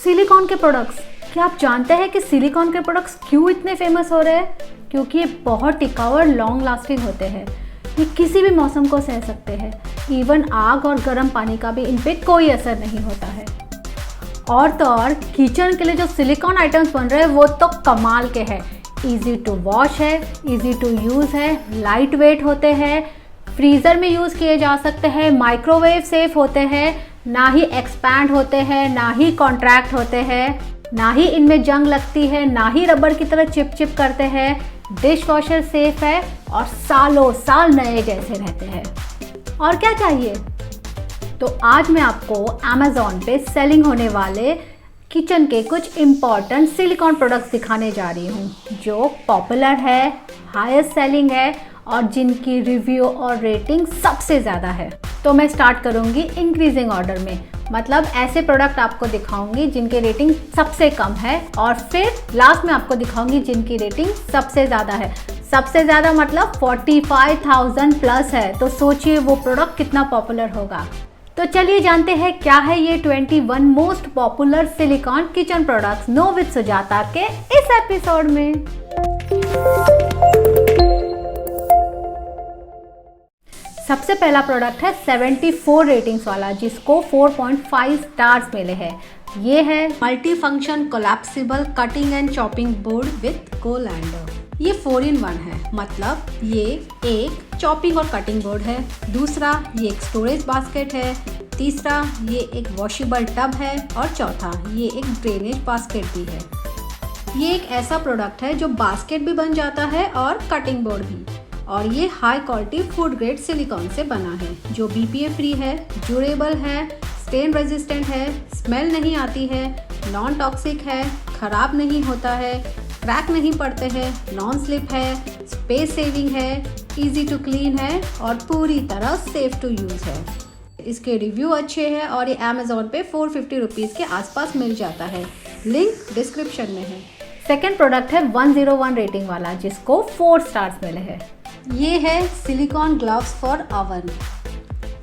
Silicon के products. क्या आप जानते हैं कि सिलिकॉन के प्रोडक्ट्स क्यों इतने फेमस हो रहे हैं? क्योंकि ये बहुत टिकाऊ और लॉन्ग लास्टिंग होते हैं। ये किसी भी मौसम को सह सकते हैं। इवन आग और गर्म पानी का भी इन पे कोई असर नहीं होता है। और तो और किचन के लिए जो सिलिकॉन आइटम्स बन रहे हैं वो तो कमाल के हैं। ईजी टू वॉश है, ईजी टू यूज़ है, लाइट वेट होते हैं, फ्रीज़र में यूज़ किए जा सकते हैं, माइक्रोवेव सेफ होते हैं, ना ही एक्सपैंड होते हैं, ना ही कॉन्ट्रैक्ट होते हैं, ना ही इनमें जंग लगती है, ना ही रबर की तरह चिप करते हैं। डिश वॉशर सेफ है और सालों साल नए जैसे रहते हैं। और क्या चाहिए? तो आज मैं आपको Amazon पे सेलिंग होने वाले किचन के कुछ इम्पॉर्टेंट सिलिकॉन प्रोडक्ट्स दिखाने जा रही हूँ जो पॉपुलर है, हाईएस्ट सेलिंग है और जिनकी रिव्यू और रेटिंग सबसे ज़्यादा है। तो मैं स्टार्ट करूँगी इंक्रीजिंग ऑर्डर में, मतलब ऐसे प्रोडक्ट आपको दिखाऊंगी जिनकी रेटिंग सबसे कम है और फिर लास्ट में आपको दिखाऊंगी जिनकी रेटिंग सबसे ज़्यादा है। सबसे ज़्यादा मतलब 45,000 प्लस है। तो सोचिए वो प्रोडक्ट कितना पॉपुलर होगा। तो चलिए जानते हैं क्या है ये 21 most popular silicon kitchen products know with Sujata के इस एपिसोड में। सबसे पहला प्रोडक्ट है 74 रेटिंग्स वाला जिसको 4.5 स्टार्स मिले हैं। ये है multi function collapsible cutting and chopping board with colander. ये 4-in-1 है, मतलब ये एक चॉपिंग और कटिंग बोर्ड है, दूसरा ये एक स्टोरेज बास्केट है, तीसरा ये एक वॉशेबल टब है और चौथा ये एक ड्रेनेज बास्केट भी है। ये एक ऐसा प्रोडक्ट है जो बास्केट भी बन जाता है और कटिंग बोर्ड भी। और ये high quality food grade silicon से बना है जो BPA फ्री है, ड्यूरेबल है, स्टेन रेजिस्टेंट है, स्मेल नहीं आती है, नॉन टॉक्सिक है, खराब नहीं होता है, क्रैक नहीं पड़ते हैं, नॉन स्लिप है, स्पेस सेविंग है, इजी टू क्लीन है और पूरी तरह सेफ टू यूज़ है। इसके रिव्यू अच्छे हैं और ये Amazon पे 450 रुपीज़ के आसपास मिल जाता है। लिंक डिस्क्रिप्शन में है। सेकेंड प्रोडक्ट है 101 रेटिंग वाला जिसको 4 स्टार्स मिले हैं। ये है सिलिकॉन ग्लव्स फॉर ओवन।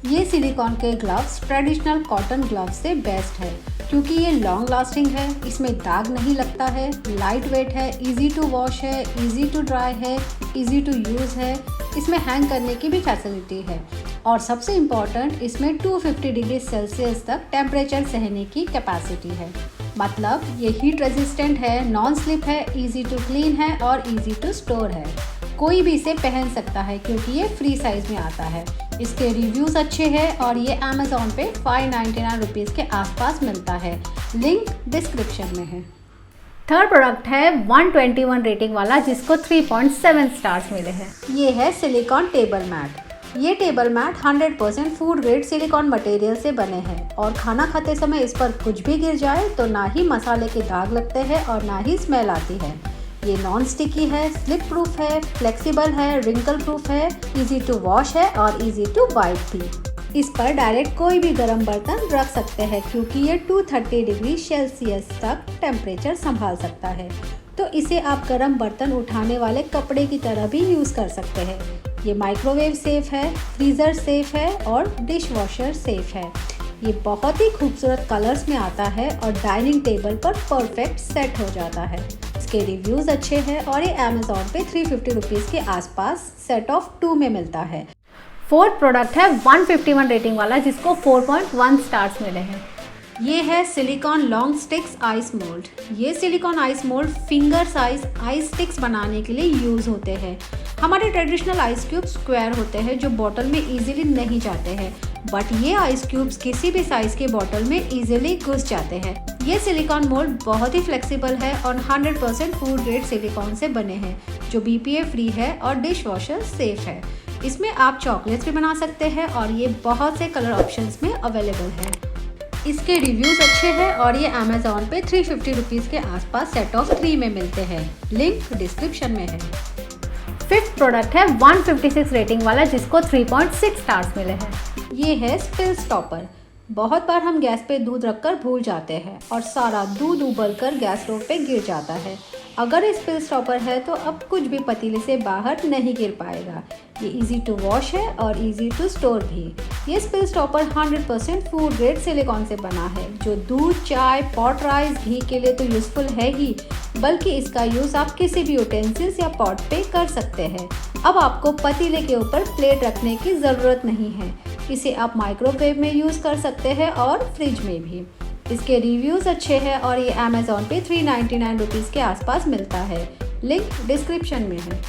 ये सिलिकॉन के ग्लव्स ट्रेडिशनल कॉटन ग्लव्स से बेस्ट है क्योंकि ये लॉन्ग लास्टिंग है, इसमें दाग नहीं लगता है, लाइट वेट है, इजी टू वॉश है, इजी टू ड्राई है, इजी टू यूज़ है, इसमें हैंग करने की भी फैसिलिटी है और सबसे इम्पॉर्टेंट इसमें 250 डिग्री सेल्सियस तक टेम्परेचर सहने की कैपेसिटी है। मतलब ये हीट रेजिस्टेंट है, नॉन स्लिप है, इजी टू क्लीन है और इजी टू स्टोर है। कोई भी इसे पहन सकता है क्योंकि ये फ्री साइज में आता है। इसके रिव्यूज़ अच्छे हैं और ये Amazon पे 599 रुपीज़ के आसपास मिलता है। लिंक डिस्क्रिप्शन में है। थर्ड प्रोडक्ट है 121 रेटिंग वाला जिसको 3.7 स्टार्स मिले हैं। ये है सिलिकॉन टेबल मैट। ये table mat 100% food grade silicone material से बने हैं और खाना खाते समय इस पर कुछ भी गिर जाए तो ना ही मसाले के दाग लगते हैं और ना ही स्मेल आती है। ये नॉन स्टिकी है, स्लिप प्रूफ है, फ्लेक्सिबल है, रिंकल प्रूफ है, इजी टू वॉश है और इजी टू वाइप भी। इस पर डायरेक्ट कोई भी गर्म बर्तन रख सकते हैं क्योंकि ये 230 डिग्री सेल्सियस तक टेम्परेचर संभाल सकता है। तो इसे आप गर्म बर्तन उठाने वाले कपड़े की तरह भी यूज़ कर सकते हैं। ये माइक्रोवेव सेफ है, फ्रीज़र सेफ है और डिश वॉशर सेफ है। ये बहुत ही खूबसूरत कलर्स में आता है और डाइनिंग टेबल पर परफेक्ट सेट हो जाता है। इसके रिव्यूज़ अच्छे हैं और ये Amazon पे 350 रुपीज़ के आसपास सेट ऑफ 2 में मिलता है। फोर्थ प्रोडक्ट है 151 रेटिंग वाला जिसको 4.1 स्टार्स मिले हैं। ये है silicone long sticks ice mould. ये silicone ice mould finger size ice sticks बनाने के लिए यूज़ होते हैं। हमारे ट्रेडिशनल आइस क्यूब्स स्क्वायर होते हैं जो बॉटल में इजीली नहीं जाते हैं, बट ये आइस क्यूब्स किसी भी साइज के बॉटल में इजीली घुस जाते हैं। ये सिलिकॉन मोल्ड बहुत ही फ्लेक्सिबल है और 100% फूड ग्रेड सिलिकॉन से बने हैं जो BPA फ्री है और डिश वॉशर सेफ है। इसमें आप चॉकलेट्स भी बना सकते हैं और ये बहुत से कलर ऑप्शंस में अवेलेबल है। इसके रिव्यूज़ अच्छे हैं और ये Amazon पे 350 रुपीज़ के आसपास सेट ऑफ 3 में मिलते हैं। लिंक डिस्क्रिप्शन में है। फिफ्थ प्रोडक्ट है 156 रेटिंग वाला जिसको 3.6 स्टार्स मिले हैं। ये है स्पिल स्टॉपर। बहुत बार हम गैस पे दूध रखकर भूल जाते हैं और सारा दूध उबलकर गैस स्टोव पे गिर जाता है। अगर स्पिल स्टॉपर है तो अब कुछ भी पतीले से बाहर नहीं गिर पाएगा। ये इजी टू वॉश है और इजी टू स्टोर भी। ये spill stopper 100% food grade silicon से बना है, जो दूध, चाय, पॉट राइस, घी के लिए तो यूज़फुल है ही, बल्कि इसका यूज़ आप किसी भी यूटेंसिल्स या पॉट पे कर सकते हैं। अब आपको पतीले के ऊपर प्लेट रखने की ज़रूरत नहीं है। इसे आप माइक्रोवेव में यूज़ कर सकते हैं और फ्रिज में भी। इसके रिव्यूज़ अच्छे हैं और ये अमेज़ॉन पे 399 रुपीज़ के आसपास मिलता है। लिंक डिस्क्रिप्शन में है।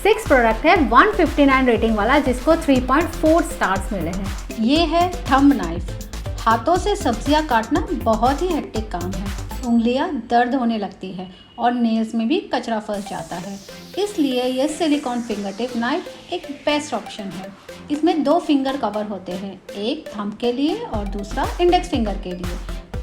6 प्रोडक्ट है 159 रेटिंग वाला, जिसको 3.4 स्टार्स मिले हैं। ये है थंब नाइफ। हाथों से सब्जियां काटना बहुत ही हेक्टिक काम है। उंगलियां दर्द होने लगती है और नेल्स में भी कचरा फंस जाता है। इसलिए यह सिलिकॉन फिंगर टिप नाइफ एक बेस्ट ऑप्शन है। इसमें 2 फिंगर कवर होते हैं, एक थंब के लिए और दूसरा इंडेक्स फिंगर के लिए।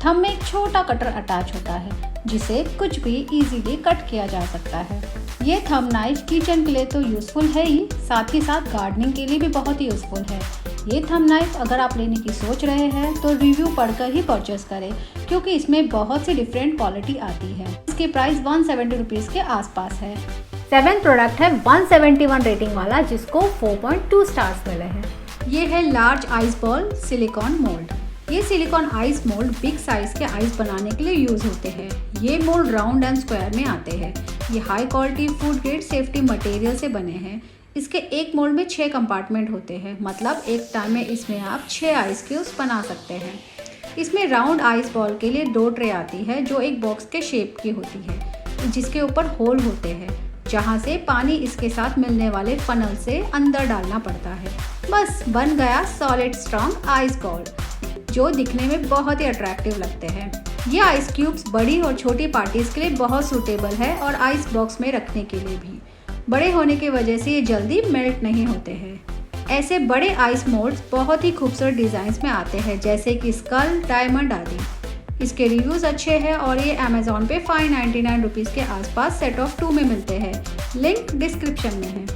थंब में एक छोटा कटर अटैच होता है, जिसे कुछ भी इजीली कट किया जा सकता है। ये थंब नाइफ किचन के लिए तो यूज़फुल है ही, साथ ही साथ गार्डनिंग के लिए भी बहुत ही यूज़फुल है। ये थंब नाइफ अगर आप लेने की सोच रहे हैं तो रिव्यू पढ़कर ही परचेस करें, क्योंकि इसमें बहुत सी डिफरेंट क्वालिटी आती है। इसके प्राइस 170 रुपीज़ के आसपास है। 7 प्रोडक्ट है 171 रेटिंग वाला, जिसको 4.2 स्टार्स मिले हैं। ये है large ice ball silicone mould. ये silicone ice mould big size के आइस बनाने के लिए यूज होते हैं। ये मोल्ड राउंड एंड स्क्वायर में आते हैं। ये high quality food grade safety material से बने हैं। इसके एक मोल्ड में 6 कंपार्टमेंट होते हैं, मतलब एक टाइम में इसमें आप 6 आइस क्यूब्स बना सकते हैं। इसमें राउंड आइस बॉल के लिए 2 ट्रे आती है, जो एक बॉक्स के शेप की होती है, जिसके ऊपर होल होते हैं, जहाँ से पानी इसके साथ मिलने वाले फनल से अंदर डालना पड़ता है। बस बन गया सॉलिड स्ट्रॉन्ग आइस बॉल, जो दिखने में बहुत ही अट्रैक्टिव लगते हैं। ये आइस क्यूब्स बड़ी और छोटी पार्टीज के लिए बहुत सूटेबल है और आइस बॉक्स में रखने के लिए भी। बड़े होने की वजह से ये जल्दी मेल्ट नहीं होते हैं। ऐसे बड़े आइस मोल्ड्स बहुत ही खूबसूरत डिज़ाइंस में आते हैं, जैसे कि स्कल, डायमंड आदि। इसके रिव्यूज़ अच्छे हैं और ये अमेज़ॉन पे 599 रुपीज़ के आसपास सेट ऑफ 2 में मिलते हैं। लिंक डिस्क्रिप्शन में है।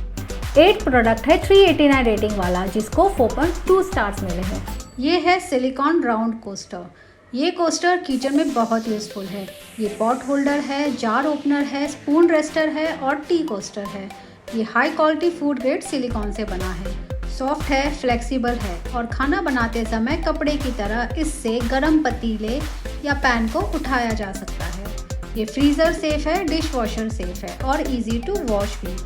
8 प्रोडक्ट है 389 रेटिंग वाला, जिसको 4.2 स्टार्स मिले हैं। ये है सिलिकॉन राउंड कोस्टर। ये कोस्टर किचन में बहुत यूज़फुल है। ये पॉट होल्डर है, जार ओपनर है, स्पून रेस्टर है और टी कोस्टर है। ये high quality food grade silicon से बना है। सॉफ्ट है, फ्लेक्सिबल है और खाना बनाते समय कपड़े की तरह इससे गर्म पतीले या पैन को उठाया जा सकता है। ये फ्रीज़र सेफ है, डिश वॉशर सेफ है और इजी टू वॉश भी।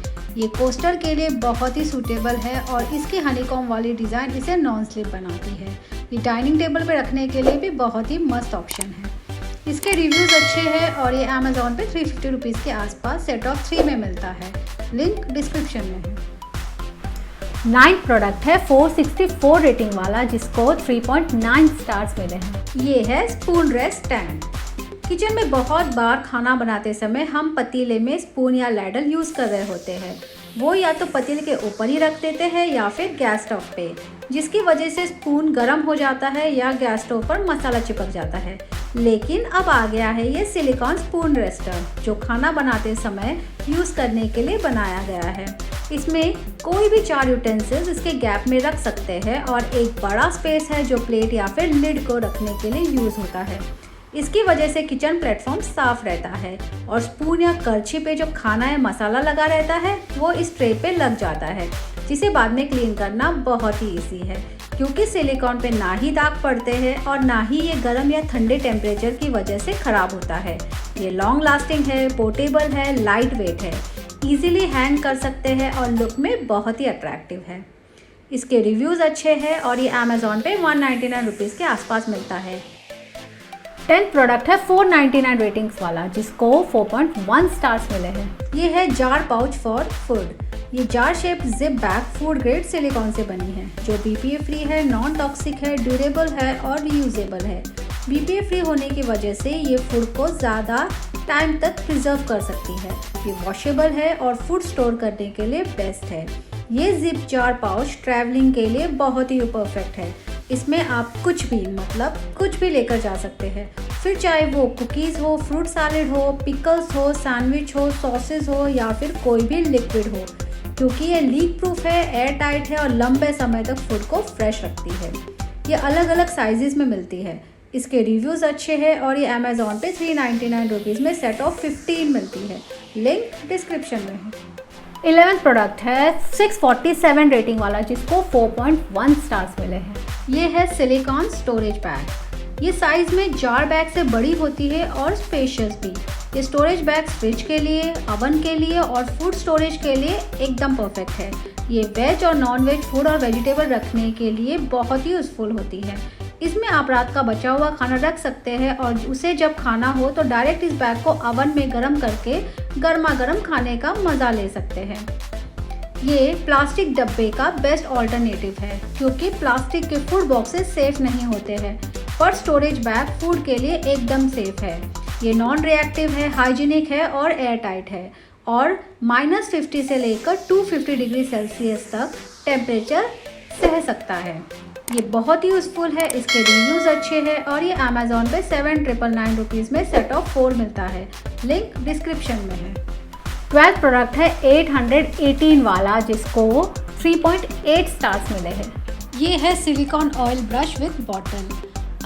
ये कोस्टर के लिए बहुत ही सूटेबल है और इसकी हनीकॉम वाली डिज़ाइन इसे नॉन स्लिप बनाती है। ये डाइनिंग टेबल पर रखने के लिए भी बहुत ही मस्त ऑप्शन है। इसके रिव्यूज़ अच्छे हैं और ये अमेज़ॉन पे 350 रुपीज़ के आसपास सेट ऑफ 3 में मिलता है। लिंक डिस्क्रिप्शन में है। 9 प्रोडक्ट है 464 रेटिंग वाला, जिसको 3.9 स्टार्स मिले हैं। ये है स्पून रेस्ट स्टैंड। किचन में बहुत बार खाना बनाते समय हम पतीले में स्पून या लैडल यूज़ कर रहे होते हैं। वो या तो पतीले के ऊपर ही रख देते हैं या फिर गैस स्टोव पे, जिसकी वजह से स्पून गर्म हो जाता है या गैस स्टोव पर मसाला चिपक जाता है। लेकिन अब आ गया है ये सिलिकॉन स्पून रेस्टर, जो खाना बनाते समय यूज़ करने के लिए बनाया गया है। इसमें कोई भी 4 यूटेंसिल्स इसके गैप में रख सकते हैं और एक बड़ा स्पेस है जो प्लेट या फिर लिड को रखने के लिए यूज़ होता है। इसकी वजह से किचन प्लेटफॉर्म साफ रहता है और स्पून या करछी पे जो खाना या मसाला लगा रहता है वो इस ट्रे पे लग जाता है, जिसे बाद में क्लीन करना बहुत ही इजी है, क्योंकि सिलिकॉन पे ना ही दाग पड़ते हैं और ना ही ये गर्म या ठंडे टेम्परेचर की वजह से ख़राब होता है। ये लॉन्ग लास्टिंग है, पोर्टेबल है, लाइट वेट है, ईजिली हैंग कर सकते हैं और लुक में बहुत ही अट्रैक्टिव है। इसके रिव्यूज़ अच्छे हैं और ये अमेज़ॉन पे 199 रुपीज़ के आसपास मिलता है। 10 प्रोडक्ट है 499 रेटिंग्स वाला, जिसको 4.1 स्टार्स मिले हैं। ये है जार पाउच फॉर फूड। ये jar shape zip bag food grade silicon से बनी है, जो BPA फ्री है, नॉन टॉक्सिक है, ड्यूरेबल है और रीयूजेबल है। BPA फ्री होने की वजह से ये फूड को ज़्यादा टाइम तक प्रिजर्व कर सकती है। ये वॉशेबल है और फूड स्टोर करने के लिए बेस्ट है। ये जिप जार पाउच ट्रैवलिंग के लिए बहुत ही परफेक्ट है। इसमें आप कुछ भी लेकर जा सकते हैं, फिर चाहे वो कुकीज़ हो, फ्रूट सैलेड हो, पिकल्स हो, सैंडविच हो, सॉसेस हो या फिर कोई भी लिक्विड हो, क्योंकि ये लीक प्रूफ है, एयर टाइट है और लंबे समय तक फूड को फ्रेश रखती है। ये अलग अलग साइजेस में मिलती है। इसके रिव्यूज़ अच्छे हैं और ये अमेज़ॉन पे 399 रुपीज़ में सेट ऑफ 15 मिलती है। लिंक डिस्क्रिप्शन में है। 11th प्रोडक्ट है 647 रेटिंग वाला जिसको 4.1 स्टार्स मिले हैं। ये है सिलिकॉन स्टोरेज बैग। ये साइज़ में जार बैग से बड़ी होती है और स्पेशियस भी। ये स्टोरेज बैग फ्रिज के लिए, अवन के लिए और फूड स्टोरेज के लिए एकदम परफेक्ट है। ये वेज और नॉन वेज फूड और वेजिटेबल रखने के लिए बहुत ही यूज़फुल होती है। इसमें आप रात का बचा हुआ खाना रख सकते हैं और उसे जब खाना हो तो डायरेक्ट इस बैग को अवन में गर्म करके गर्मा गर्म खाने का मज़ा ले सकते हैं। ये प्लास्टिक डब्बे का बेस्ट ऑल्टरनेटिव है क्योंकि प्लास्टिक के फूड बॉक्सेस सेफ नहीं होते हैं, पर स्टोरेज बैग फूड के लिए एकदम सेफ है। ये नॉन रिएक्टिव है, हाइजीनिक है और एयर टाइट है और -50 से लेकर 250 डिग्री सेल्सियस तक टेम्परेचर सह सकता है। ये बहुत ही यूज़फुल है। इसके रिव्यूज़ अच्छे हैं और ये अमेज़ॉन पे 799 रुपीज़ में सेट ऑफ 4 मिलता है। लिंक डिस्क्रिप्शन में है। 12th प्रोडक्ट है 818 वाला जिसको 3.8 स्टार्स मिले हैं। ये है silicon oil brush with bottle.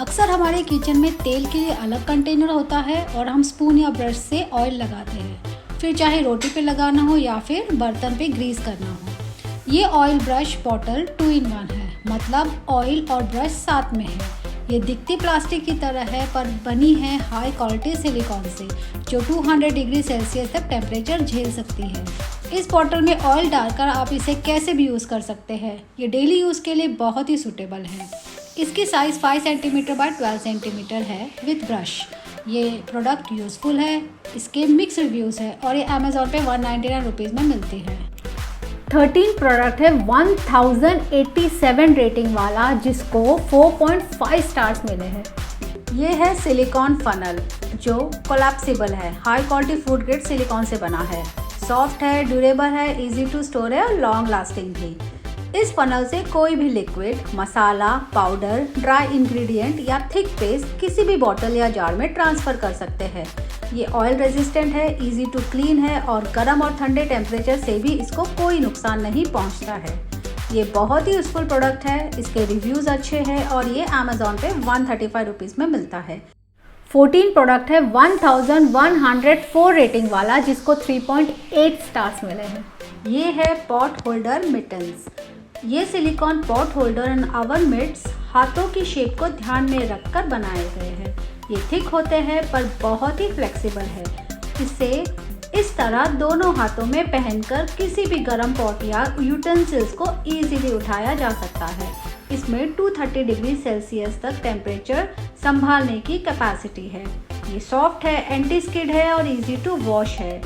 अक्सर हमारे किचन में तेल के लिए अलग कंटेनर होता है और हम स्पून या ब्रश से ऑयल लगाते हैं, फिर चाहे रोटी पे लगाना हो या फिर बर्तन पे ग्रीस करना हो। ये ऑयल ब्रश बॉटल 2 in 1 है, मतलब ऑयल और ब्रश साथ में है। ये दिखती प्लास्टिक की तरह है पर बनी है हाई क्वालिटी सिलिकॉन से जो 200 डिग्री सेल्सियस तक टेम्परेचर झेल सकती है। इस बॉटल में ऑयल डालकर आप इसे कैसे भी यूज़ कर सकते हैं। ये डेली यूज़ के लिए बहुत ही सूटेबल है। इसकी साइज़ 5 सेंटीमीटर बाय 12 सेंटीमीटर है विद ब्रश। ये प्रोडक्ट यूज़फुल है। इसके मिक्स रिव्यूज़ है और ये अमेज़ॉन पे 199 रुपीज़ में मिलती है। 13 प्रोडक्ट है 1087 रेटिंग वाला जिसको 4.5 स्टार्स मिले हैं। ये है सिलिकॉन फनल जो कोलैप्सिबल है, high quality food grade silicon से बना है, सॉफ्ट है, ड्यूरेबल है, इजी टू स्टोर है और लॉन्ग लास्टिंग भी। इस फनल से कोई भी लिक्विड, मसाला, पाउडर, ड्राई इंग्रेडिएंट या थिक पेस्ट किसी भी बॉटल या जार में ट्रांसफ़र कर सकते हैं। ये ऑयल रेजिस्टेंट है, इजी टू क्लीन है और गर्म और ठंडे टेम्परेचर से भी इसको कोई नुकसान नहीं पहुंचता है। ये बहुत ही यूज़फुल प्रोडक्ट है। इसके रिव्यूज़ अच्छे हैं और ये अमेज़ॉन पे 135 रुपीज़ में मिलता है। 14 प्रोडक्ट है 1104 रेटिंग वाला जिसको 3.8 स्टार्स मिले हैं। ये है पॉट होल्डर मिटन्स। ये silicone pot holder and oven mitts हाथों की शेप को ध्यान में रखकर बनाए गए हैं। ये थिक होते हैं पर बहुत ही फ्लेक्सिबल है। इसे इस तरह दोनों हाथों में पहनकर किसी भी गर्म पॉट या यूटेंसिल्स को इजीली उठाया जा सकता है। इसमें 230 डिग्री सेल्सियस तक टेम्परेचर संभालने की कैपेसिटी है। ये सॉफ्ट है, एंटी स्किड है और इजी टू वॉश है।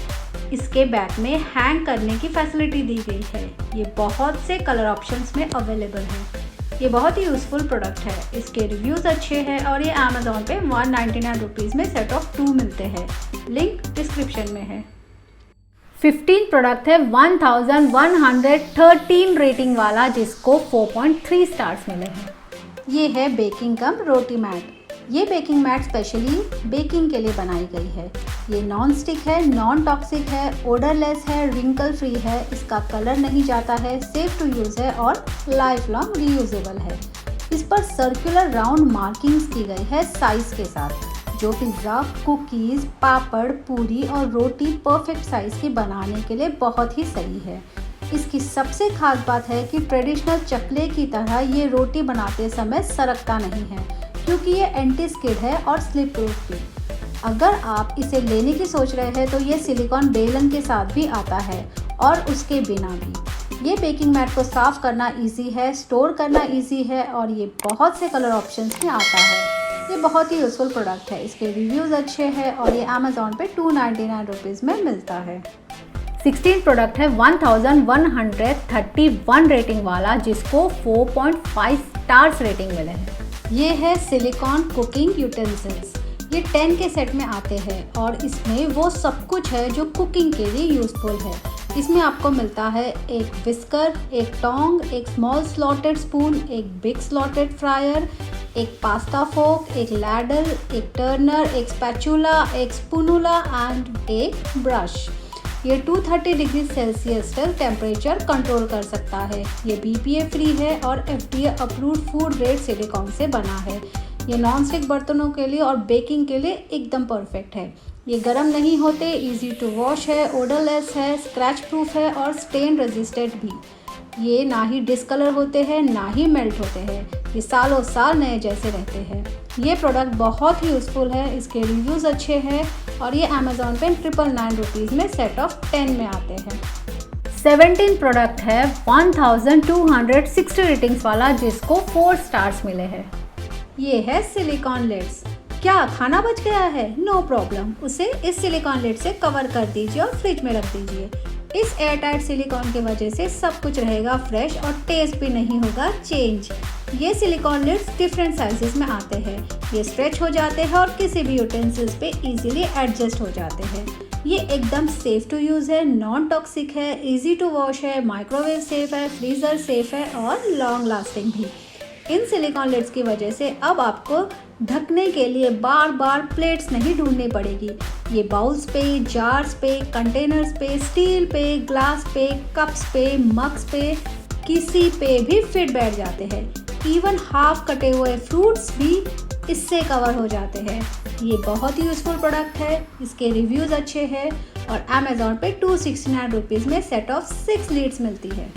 इसके बैक में हैंग करने की फैसिलिटी दी गई है। ये बहुत से कलर ऑप्शंस में अवेलेबल है। ये बहुत ही यूज़फुल प्रोडक्ट है। इसके रिव्यूज़ अच्छे हैं और ये अमेज़ॉन पे 199 रुपीज़ में सेट ऑफ 2 मिलते हैं। लिंक डिस्क्रिप्शन में है। 15 प्रोडक्ट है 1113 रेटिंग वाला जिसको 4.3 स्टार्स मिले हैं। ये है बेकिंग कम रोटी मैट। ये बेकिंग मैट स्पेशली बेकिंग के लिए बनाई गई है। ये नॉन स्टिक है, नॉन टॉक्सिक है, ओडरलेस है, रिंकल फ्री है, इसका कलर नहीं जाता है, सेफ टू यूज़ है और लाइफ लॉन्ग रीयूजेबल है। इस पर सर्कुलर राउंड मार्किंग्स की गई है साइज़ के साथ, जो पिज़्ज़ा, कुकीज़, पापड़, पूरी और रोटी परफेक्ट साइज़ की बनाने के लिए बहुत ही सही है। इसकी सबसे खास बात है कि ट्रेडिशनल चकले की तरह ये रोटी बनाते समय सरकता नहीं है क्योंकि ये एंटी स्किड है और स्लिप प्रूफ भी। अगर आप इसे लेने की सोच रहे हैं तो ये सिलिकॉन बेलन के साथ भी आता है और उसके बिना भी। ये बेकिंग मैट को साफ़ करना इजी है, स्टोर करना इजी है और ये बहुत से कलर ऑप्शंस में आता है। ये बहुत ही यूज़फुल प्रोडक्ट है। इसके रिव्यूज़ अच्छे हैं और ये अमेज़ॉन पे 299 रुपीज़ में मिलता है। 16 प्रोडक्ट है 1131 रेटिंग वाला जिसको 4.5 स्टार्स रेटिंग मिले हैं। ये है सिलिकॉन कुकिंग यूटेंसिल्स। ये 10 के सेट में आते हैं और इसमें वो सब कुछ है जो कुकिंग के लिए यूज़फुल है। इसमें आपको मिलता है एक विस्कर, एक टोंग, एक स्मॉल स्लॉटेड स्पून, एक बिग स्लॉटेड फ्रायर, एक पास्ता फोक, एक लैडल, एक टर्नर, एक स्पैचुला, एक स्पूनुला एंड एक ब्रश। ये 230 डिग्री सेल्सियस तक टेम्परेचर कंट्रोल कर सकता है। ये BPA फ्री है और FDA approved food grade silicon से बना है। ये नॉन स्टिक बर्तनों के लिए और बेकिंग के लिए एकदम परफेक्ट है। ये गर्म नहीं होते, इजी टू वॉश है, ओडरलेस है, स्क्रैच प्रूफ है और स्टेन रेजिस्टेंट भी। ये ना ही डिसकलर होते हैं ना ही मेल्ट होते हैं, ये सालों साल नए जैसे रहते हैं। ये प्रोडक्ट बहुत ही यूज़फुल है, इसके रिव्यूज़ अच्छे हैं और ये अमेज़ॉन पे 999 रुपीज़ में सेट ऑफ 10 में आते हैं। 17 प्रोडक्ट है 1260 रेटिंग्स वाला, जिसको 4 स्टार्स मिले हैं। ये है सिलिकॉन लिड्स। क्या खाना बच गया है? नो प्रॉब्लम, उसे इस सिलिकॉन लिड से कवर कर दीजिए और फ्रिज में रख दीजिए। इस एयरटाइट सिलिकॉन की वजह से सब कुछ रहेगा फ्रेश और टेस्ट भी नहीं होगा चेंज। ये सिलिकॉन लिड्स डिफरेंट साइजेस में आते हैं, ये स्ट्रेच हो जाते हैं और किसी भी यूटेंसिल्स पे इजीली एडजस्ट हो जाते हैं। ये एकदम सेफ टू यूज़ है, नॉन टॉक्सिक है, इजी टू वॉश है, माइक्रोवेव सेफ है, फ्रीज़र सेफ है और लॉन्ग लास्टिंग भी। इन सिलिकॉन लिड्स की वजह से अब आपको ढकने के लिए बार बार प्लेट्स नहीं ढूंढनी पड़ेगी। ये बाउल्स पे, जार्स पे, कंटेनर्स पे, स्टील पे, ग्लास पे, कप्स पे, मग्स पे, किसी पे भी फिट बैठ जाते हैं। इवन हाफ कटे हुए फ्रूट्स भी इससे कवर हो जाते हैं। ये बहुत ही यूज़फुल प्रोडक्ट है, इसके रिव्यूज़ अच्छे हैं और अमेज़ॉन पे 269 रुपीज़ में सेट ऑफ 6 लीड्स मिलती है।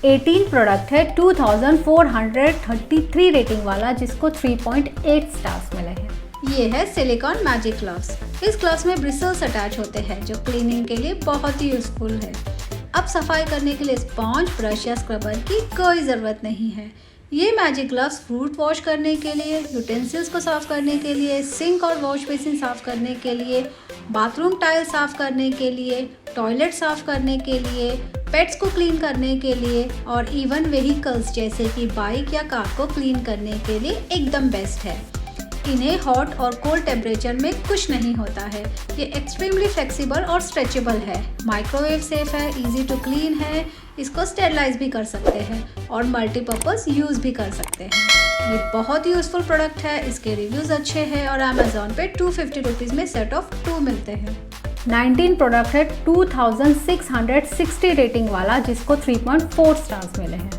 18 प्रोडक्ट है 2433 रेटिंग वाला, जिसको 3.8 स्टार्स मिले हैं। ये है सिलिकॉन मैजिक ग्लव्स। इस ग्लव्स में ब्रिसल्स अटैच होते हैं जो क्लीनिंग के लिए बहुत ही यूज़फुल है। अब सफाई करने के लिए स्पॉन्ज, ब्रश या स्क्रबर की कोई ज़रूरत नहीं है। ये मैजिक ग्लव्स फ्रूट वॉश करने के लिए, यूटेंसिल्स को साफ़ करने के लिए, सिंक और वॉश बेसिन साफ़ करने के लिए, बाथरूम टाइल साफ़ करने के लिए, टॉयलेट साफ़ करने के लिए, पेट्स को क्लीन करने के लिए और इवन व्हीकल्स जैसे कि बाइक या कार को क्लीन करने के लिए एकदम बेस्ट है। इन्हें हॉट और कोल्ड टेम्परेचर में कुछ नहीं होता है। ये एक्सट्रीमली फ्लेक्सिबल और स्ट्रेचेबल है, माइक्रोवेव सेफ है, इजी टू क्लीन है, इसको स्टेरलाइज भी कर सकते हैं और मल्टीपर्पज़ यूज़ भी कर सकते हैं। ये बहुत ही यूज़फुल प्रोडक्ट है, इसके रिव्यूज़ अच्छे हैं और अमेज़ॉन पे 250 रुपीज़ में सेट ऑफ 2 मिलते हैं। 19 प्रोडक्ट है 2660 रेटिंग वाला, जिसको 3.4 स्टार्स मिले हैं।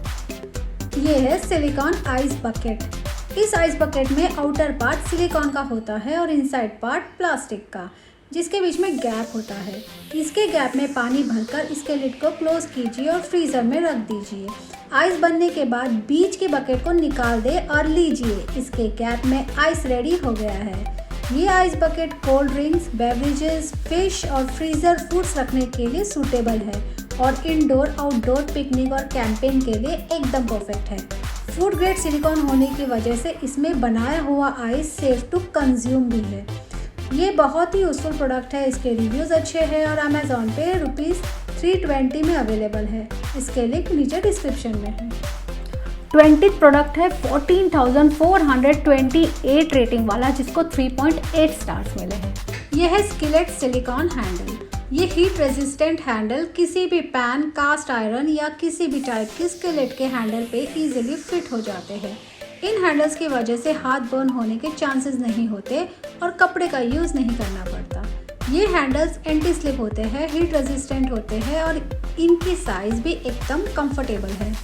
ये है सिलिकॉन आइस बकेट। इस आइस बकेट में आउटर पार्ट सिलिकॉन का होता है और इनसाइड पार्ट प्लास्टिक का, जिसके बीच में गैप होता है। इसके गैप में पानी भरकर इसके लिड को क्लोज कीजिए और फ्रीज़र में रख दीजिए। आइस बनने के बाद बीच के बकेट को निकाल दे और लीजिए, इसके गैप में आइस रेडी हो गया है। ये ice bucket cold drinks, beverages, fish और फ्रीज़र फूड्स रखने के लिए सूटेबल है और इंडोर आउटडोर पिकनिक और कैंपिंग के लिए एकदम परफेक्ट है। फूड ग्रेड सिलिकॉन होने की वजह से इसमें बनाया हुआ आइस सेफ टू कंज्यूम भी है। ये बहुत ही यूज़फुल प्रोडक्ट है, इसके रिव्यूज़ अच्छे हैं और अमेज़ॉन पे ₹320 में अवेलेबल है। इसके लिंक नीचे डिस्क्रिप्शन में है। 20 प्रोडक्ट है 14,428 रेटिंग वाला, जिसको 3.8 स्टार्स मिले हैं। यह है स्किलेट सिलिकॉन हैंडल। ये हीट रेजिस्टेंट हैंडल किसी भी पैन, कास्ट आयरन या किसी भी टाइप की स्किलेट के हैंडल पे इजीली फिट हो जाते हैं। इन हैंडल्स की वजह से हाथ बर्न होने के चांसेस नहीं होते और कपड़े का यूज़ नहीं करना पड़ता। ये हैंडल्स एंटी स्लिप होते हैं, हीट रेजिस्टेंट होते हैं और इनकी साइज़ भी एकदम कंफर्टेबल है।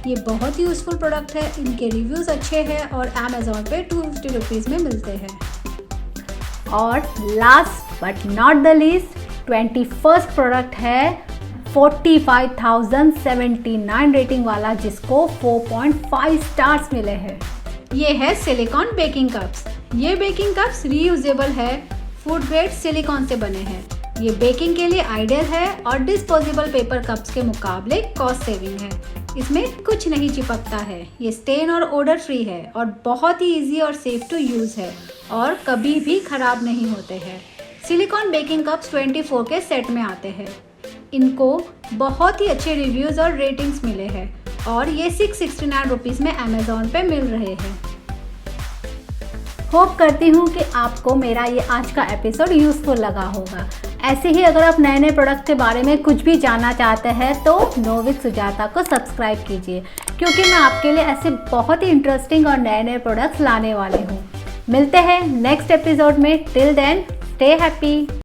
ये बहुत ही यूज़फुल प्रोडक्ट है, इनके रिव्यूज़ अच्छे हैं और अमेज़ॉन पे 250 रुपीज़ में मिलते हैं। और last but not the least 21st product है 45,079 रेटिंग वाला, जिसको 4.5 स्टार्स मिले हैं। ये है सिलिकॉन बेकिंग कप्स। ये बेकिंग कप्स रीयूजेबल है, फूड ग्रेड सिलिकॉन से बने हैं। ये बेकिंग के लिए आइडियल है और डिस्पोजेबल पेपर कप्स के मुकाबले कॉस्ट सेविंग है। इसमें कुछ नहीं चिपकता है, ये स्टेन और ओडर फ्री है और बहुत ही इजी और सेफ टू यूज़ है और कभी भी ख़राब नहीं होते हैं। सिलिकॉन बेकिंग कप्स 24 के सेट में आते हैं। इनको बहुत ही अच्छे रिव्यूज़ और रेटिंग्स मिले हैं और ये 669 रुपीज़ में अमेज़ॉन पे मिल रहे हैं। होप करती हूँ कि आपको मेरा ये आज का एपिसोड यूज़फुल लगा होगा। ऐसे ही अगर आप नए नए प्रोडक्ट के बारे में कुछ भी जानना चाहते हैं तो नो विद सुजाता को सब्सक्राइब कीजिए, क्योंकि मैं आपके लिए ऐसे बहुत ही इंटरेस्टिंग और नए नए प्रोडक्ट्स लाने वाली हूँ। मिलते हैं नेक्स्ट एपिसोड में। Till then stay happy.